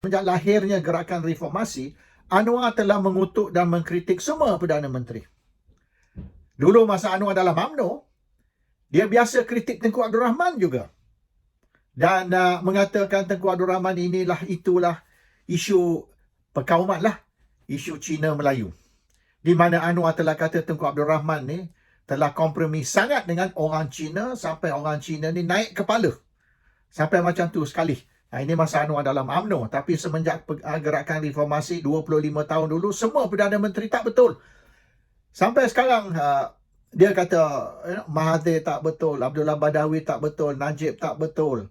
Sejak lahirnya gerakan reformasi, Anwar telah mengutuk dan mengkritik semua Perdana Menteri. Dulu masa Anwar dalam UMNO, dia biasa kritik Tengku Abdul Rahman juga. Dan mengatakan Tengku Abdul Rahman itulah isu perkauman lah, isu Cina Melayu. Di mana Anwar telah kata Tengku Abdul Rahman ni telah kompromi sangat dengan orang Cina sampai orang Cina ni naik kepala. Sampai macam tu sekali. Ini masa Anwar dalam UMNO. Tapi semenjak gerakan reformasi 25 tahun dulu, semua Perdana Menteri tak betul. Sampai sekarang, dia kata Mahathir tak betul, Abdullah Badawi tak betul, Najib tak betul,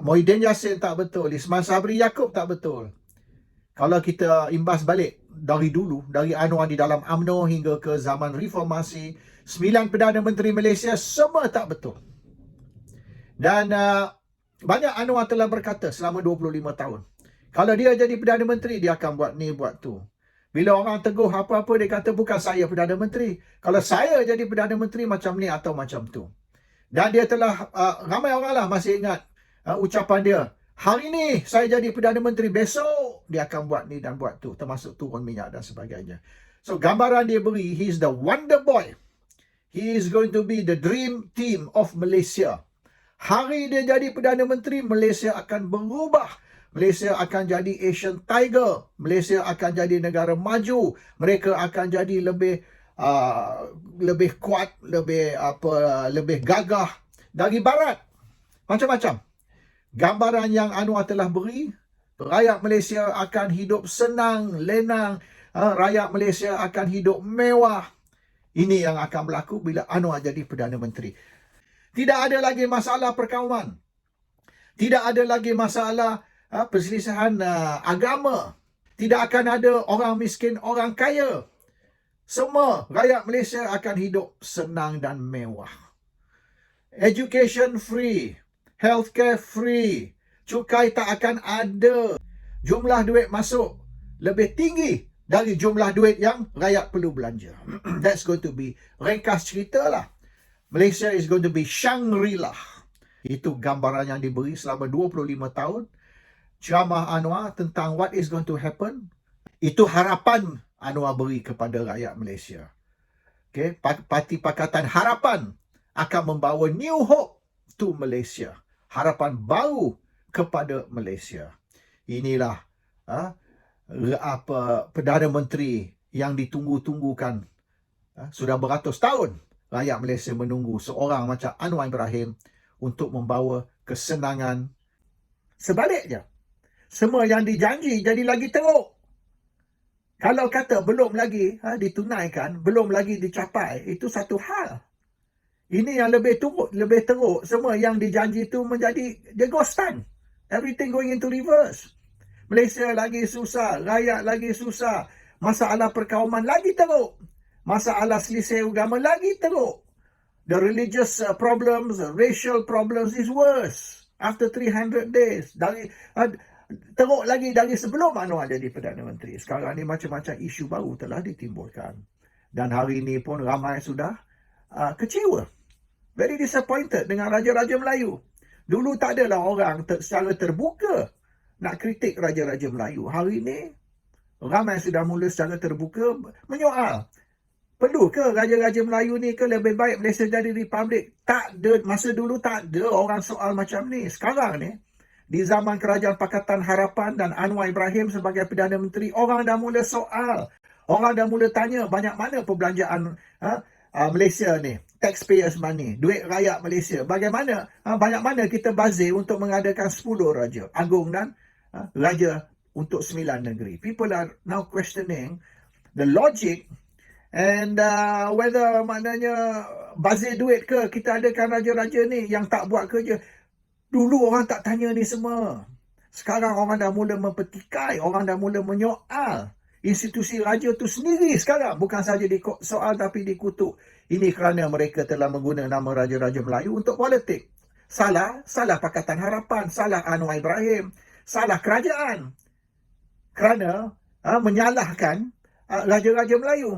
Muhyiddin Yassin tak betul, Ismail Sabri Yaakob tak betul. Kalau kita imbas balik dari dulu, dari Anwar di dalam UMNO hingga ke zaman reformasi, 9 Perdana Menteri Malaysia semua tak betul. Dan banyak Anwar telah berkata selama 25 tahun. Kalau dia jadi Perdana Menteri, dia akan buat ni, buat tu. Bila orang teguh apa-apa, dia kata bukan saya Perdana Menteri. Kalau saya jadi Perdana Menteri macam ni atau macam tu. Dan dia telah, ramai orang lah masih ingat ucapan dia. Hari ni saya jadi Perdana Menteri, besok dia akan buat ni dan buat tu. Termasuk turun minyak dan sebagainya. So gambaran dia beri, he is the wonder boy. He is going to be the dream team of Malaysia. Hari dia jadi Perdana Menteri, Malaysia akan berubah. Malaysia akan jadi Asian Tiger. Malaysia akan jadi negara maju. Mereka akan jadi lebih kuat, lebih gagah dari Barat. Macam-macam. Gambaran yang Anwar telah beri, rakyat Malaysia akan hidup senang, lenang. Rakyat Malaysia akan hidup mewah. Ini yang akan berlaku bila Anwar jadi Perdana Menteri. Tidak ada lagi masalah perkauman. Tidak ada lagi masalah perselisihan agama. Tidak akan ada orang miskin, orang kaya. Semua rakyat Malaysia akan hidup senang dan mewah. Education free. Healthcare free. Cukai tak akan ada. Jumlah duit masuk lebih tinggi dari jumlah duit yang rakyat perlu belanja. That's going to be, ringkas cerita lah, Malaysia is going to be Shangri-La. Itu gambaran yang diberi selama 25 tahun. Ceramah Anwar tentang what is going to happen. Itu harapan Anwar beri kepada rakyat Malaysia. Okay? Parti Pakatan Harapan akan membawa new hope to Malaysia. Harapan baru kepada Malaysia. Inilah Perdana Menteri yang ditunggu-tunggukan. Sudah beratus tahun rakyat Malaysia menunggu seorang macam Anwar Ibrahim untuk membawa kesenangan. Sebaliknya, semua yang dijanji jadi lagi teruk. Kalau kata belum lagi ditunaikan, belum lagi dicapai, itu satu hal. Ini yang lebih teruk. Semua yang dijanji itu menjadi the ghost time. Everything going into reverse. Malaysia lagi susah, rakyat lagi susah, masalah perkauman lagi teruk. Masalah selisih agama lagi teruk. The religious problems, the racial problems is worse after 300 days. Teruk lagi dari sebelum Anwar jadi Perdana Menteri. Sekarang ni macam-macam isu baru telah ditimbulkan. Dan hari ini pun ramai sudah kecewa. Very disappointed dengan Raja-Raja Melayu. Dulu tak adalah orang secara terbuka nak kritik Raja-Raja Melayu. Hari ini ramai sudah mula secara terbuka menyoal. Perlu ke Raja-Raja Melayu ni ke lebih baik Malaysia jadi republik? Tak ada, masa dulu tak ada orang soal macam ni. Sekarang ni, di zaman Kerajaan Pakatan Harapan dan Anwar Ibrahim sebagai Perdana Menteri, orang dah mula soal. Orang dah mula tanya banyak mana perbelanjaan Malaysia ni. Taxpayers money, duit rakyat Malaysia. Bagaimana, banyak mana kita bazir untuk mengadakan 10 Raja Agung dan Raja untuk 9 negeri. People are now questioning the logic and whether maknanya bazir duit ke kita adakan raja-raja ni yang tak buat kerja. Dulu orang tak tanya ni semua. Sekarang orang dah mula mempetikai, orang dah mula menyoal institusi raja tu sendiri sekarang. Bukan saja soal tapi dikutuk. Ini kerana mereka telah menggunakan nama Raja-Raja Melayu untuk politik. Salah Pakatan Harapan, salah Anwar Ibrahim, salah kerajaan. Kerana menyalahkan Raja-Raja Melayu.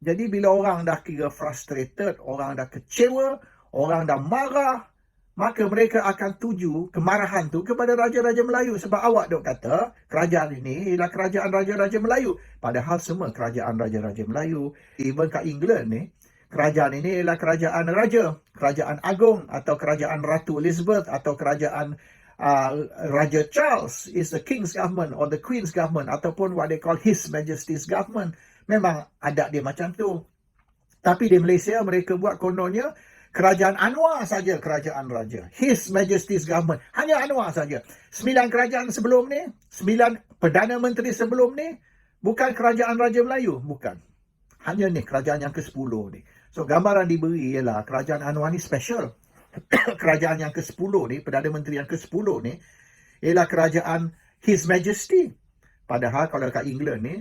Jadi bila orang dah kira frustrated, orang dah kecewa, orang dah marah, maka mereka akan tuju kemarahan tu kepada raja-raja Melayu. Sebab awak dok kata kerajaan ini ialah kerajaan raja-raja Melayu. Padahal semua kerajaan raja-raja Melayu, even kat England ni, kerajaan ini ialah kerajaan raja, kerajaan agung atau kerajaan Ratu Elizabeth atau kerajaan Raja Charles is the King's government or the Queen's government ataupun what they call His Majesty's government. Memang adat dia macam tu. Tapi di Malaysia mereka buat kononnya kerajaan Anwar saja kerajaan raja. His Majesty's government. Hanya Anwar saja. 9 kerajaan sebelum ni, 9 Perdana Menteri sebelum ni, bukan kerajaan Raja Melayu. Bukan. Hanya ni kerajaan yang ke-10 ni. So gambaran diberi ialah kerajaan Anwar ni special. Kerajaan yang ke-10 ni, Perdana Menteri yang ke-10 ni, ialah kerajaan His Majesty. Padahal kalau kat England ni,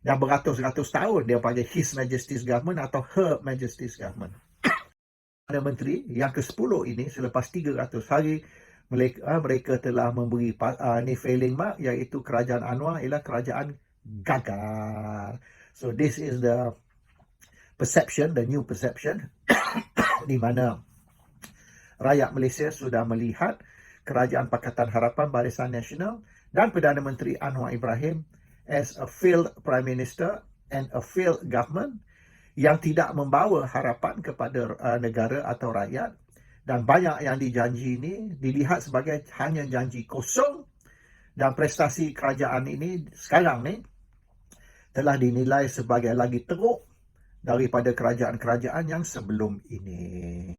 dah beratus-ratus tahun dia panggil His Majesty's Government atau Her Majesty's Government. Perdana Menteri yang ke-10 ini, selepas 300 hari, mereka telah memberi ni failing mark, iaitu kerajaan Anwar ialah kerajaan gagal. So this is the perception, the new perception, di mana rakyat Malaysia sudah melihat Kerajaan Pakatan Harapan Barisan Nasional dan Perdana Menteri Anwar Ibrahim as a failed Prime Minister and a failed government yang tidak membawa harapan kepada negara atau rakyat, dan banyak yang dijanji ini dilihat sebagai hanya janji kosong, dan prestasi kerajaan ini sekarang ni telah dinilai sebagai lagi teruk daripada kerajaan-kerajaan yang sebelum ini.